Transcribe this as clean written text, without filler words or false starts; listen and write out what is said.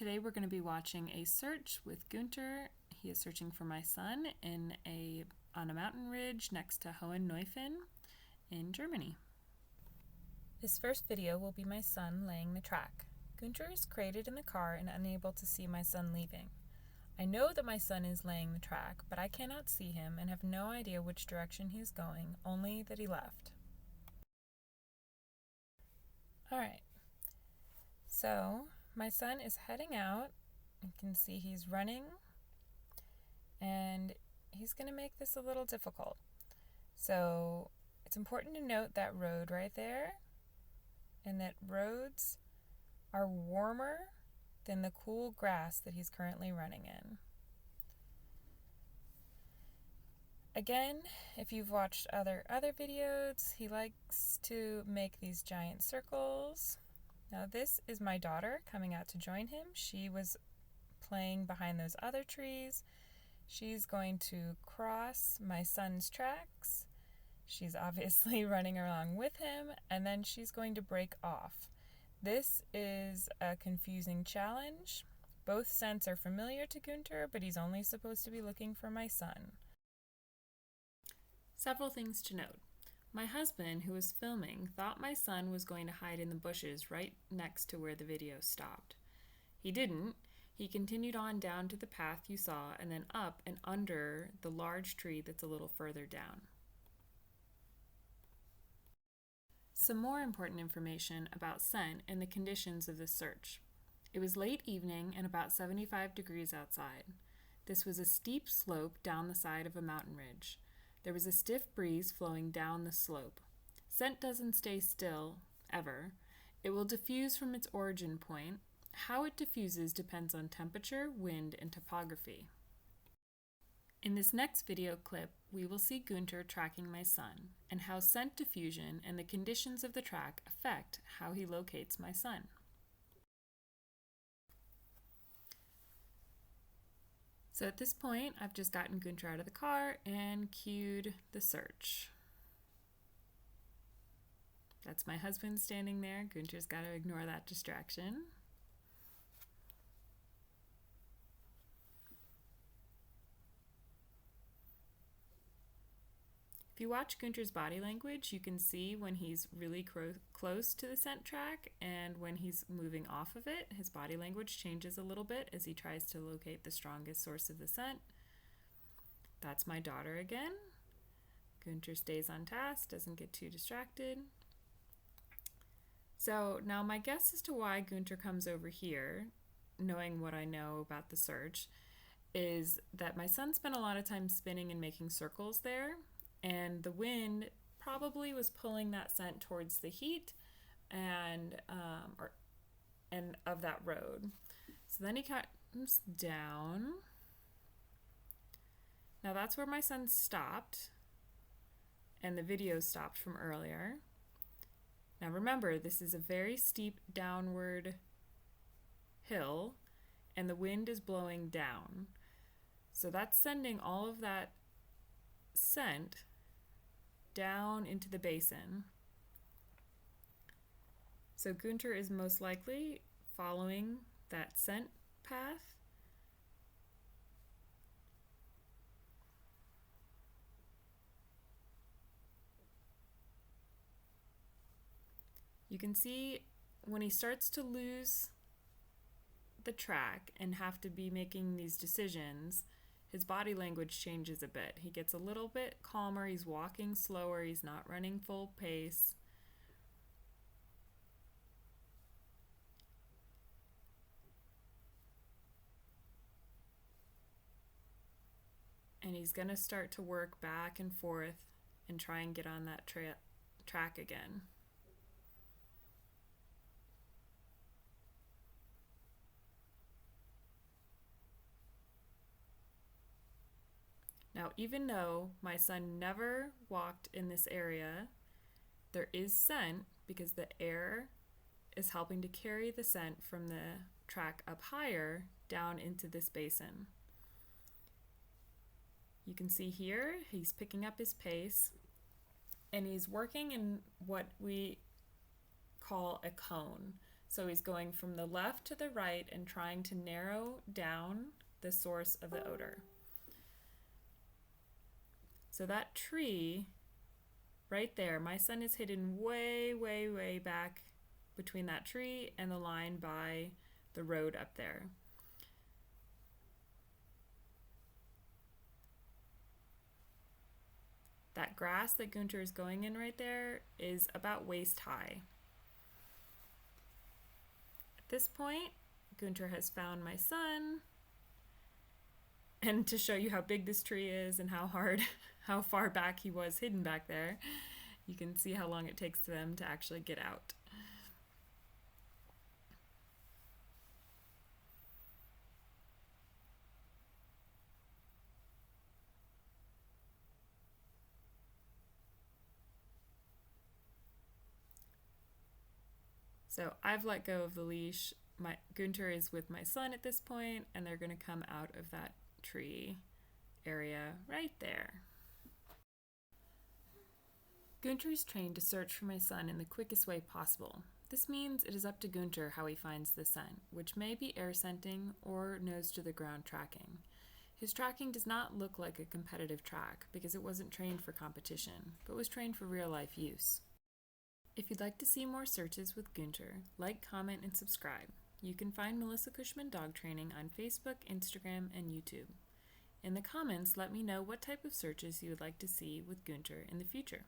Today we're going to be watching a search with Gunther. He is searching for my son on a mountain ridge next to Hohenneuffen in Germany. This first video will be my son laying the track. Gunther is crated in the car and unable to see my son leaving. I know that my son is laying the track, but I cannot see him and have no idea which direction he is going, only that he left. Alright, so my son is heading out. You can see he's running, and he's going to make this a little difficult. So it's important to note that road right there, and that roads are warmer than the cool grass that he's currently running in. Again, if you've watched other videos, he likes to make these giant circles. Now this is my daughter coming out to join him. She was playing behind those other trees. She's going to cross my son's tracks. She's obviously running along with him, and then she's going to break off. This is a confusing challenge. Both scents are familiar to Gunther, but he's only supposed to be looking for my son. Several things to note. My husband, who was filming, thought my son was going to hide in the bushes right next to where the video stopped. He didn't. He continued on down to the path you saw and then up and under the large tree that's a little further down. Some more important information about scent and the conditions of this search. It was late evening and about 75 degrees outside. This was a steep slope down the side of a mountain ridge. There was a stiff breeze flowing down the slope. Scent doesn't stay still, ever. It will diffuse from its origin point. How it diffuses depends on temperature, wind, and topography. In this next video clip, we will see Gunther tracking my son, and how scent diffusion and the conditions of the track affect how he locates my son. So at this point, I've just gotten Gunther out of the car and cued the search. That's my husband standing there. Gunther's got to ignore that distraction. If you watch Gunther's body language, you can see when he's really close to the scent track and when he's moving off of it. His body language changes a little bit as he tries to locate the strongest source of the scent. That's my daughter again. Gunther stays on task, doesn't get too distracted. So now my guess as to why Gunther comes over here, knowing what I know about the search, is that my son spent a lot of time spinning and making circles there. And the wind probably was pulling that scent towards the heat and of that road. So then he comes down. Now that's where my son stopped, and the video stopped from earlier. Now remember, this is a very steep downward hill, and the wind is blowing down. So that's sending all of that scent down into the basin. So Gunther is most likely following that scent path. You can see when he starts to lose the track and have to be making these decisions, his body language changes a bit. He gets a little bit calmer, he's walking slower, he's not running full pace. And he's going to start to work back and forth and try and get on that track again. Now, even though my son never walked in this area, there is scent because the air is helping to carry the scent from the track up higher down into this basin. You can see here he's picking up his pace, and he's working in what we call a cone. So he's going from the left to the right and trying to narrow down the source of the odor. So that tree right there, my son is hidden way, way, way back between that tree and the line by the road up there. That grass that Gunther is going in right there is about waist high. At this point, Gunther has found my son. And to show you how big this tree is and how far back he was hidden back there, you can see how long it takes them to actually get out. So I've let go of the leash. Gunther is with my son at this point, and they're going to come out of that tree area right there. Gunther is trained to search for my son in the quickest way possible. This means it is up to Gunther how he finds the scent, which may be air scenting or nose to the ground tracking. His tracking does not look like a competitive track because it wasn't trained for competition, but was trained for real-life use. If you'd like to see more searches with Gunther, like, comment, and subscribe. You can find Melissa Cushman Dog Training on Facebook, Instagram, and YouTube. In the comments, let me know what type of searches you would like to see with Gunther in the future.